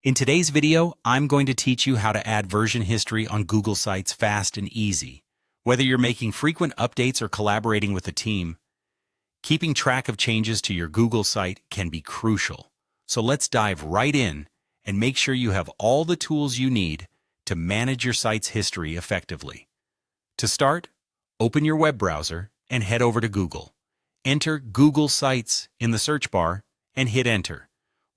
In today's video, I'm going to teach you how to add version history on Google Sites fast and easy. Whether you're making frequent updates or collaborating with a team, keeping track of changes to your Google site can be crucial. So let's dive right in and make sure you have all the tools you need to manage your site's history effectively. To start, open your web browser and head over to Google. Enter Google Sites in the search bar and hit Enter.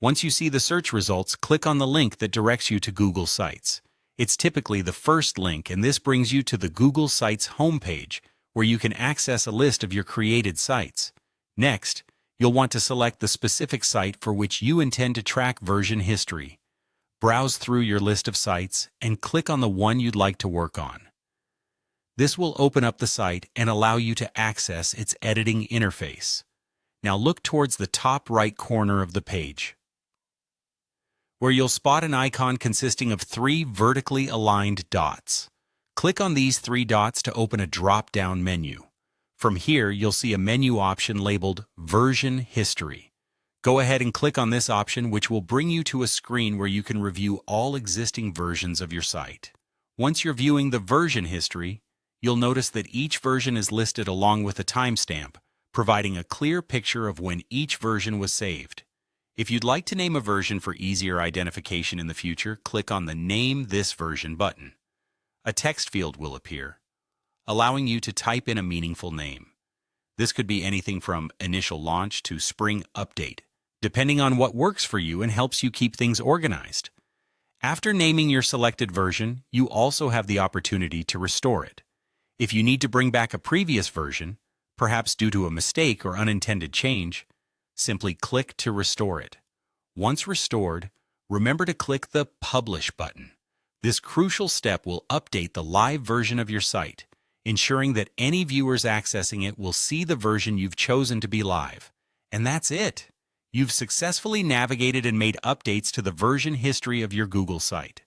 Once you see the search results, click on the link that directs you to Google Sites. It's typically the first link, and this brings you to the Google Sites homepage, where you can access a list of your created sites. Next, you'll want to select the specific site for which you intend to track version history. Browse through your list of sites and click on the one you'd like to work on. This will open up the site and allow you to access its editing interface. Now look towards the top right corner of the page, where you'll spot an icon consisting of 3 vertically aligned dots. Click on these 3 dots to open a drop-down menu. From here, you'll see a menu option labeled Version History. Go ahead and click on this option, which will bring you to a screen where you can review all existing versions of your site. Once you're viewing the version history, you'll notice that each version is listed along with a timestamp, providing a clear picture of when each version was saved. If you'd like to name a version for easier identification in the future, click on the Name This Version button. A text field will appear, allowing you to type in a meaningful name. This could be anything from Initial Launch to Spring Update, depending on what works for you and helps you keep things organized. After naming your selected version, you also have the opportunity to restore it. If you need to bring back a previous version, perhaps due to a mistake or unintended change, simply click to restore it. Once restored, remember to click the Publish button. This crucial step will update the live version of your site, ensuring that any viewers accessing it will see the version you've chosen to be live. And that's it! You've successfully navigated and made updates to the version history of your Google site.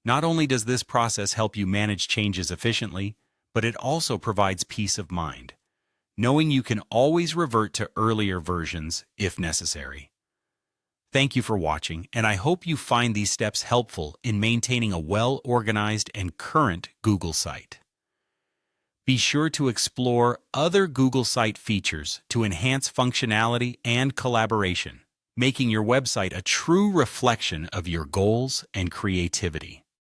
Not only does this process help you manage changes efficiently, but it also provides peace of mind, knowing you can always revert to earlier versions if necessary. Thank you for watching, and I hope you find these steps helpful in maintaining a well-organized and current Google site. Be sure to explore other Google Site features to enhance functionality and collaboration, making your website a true reflection of your goals and creativity.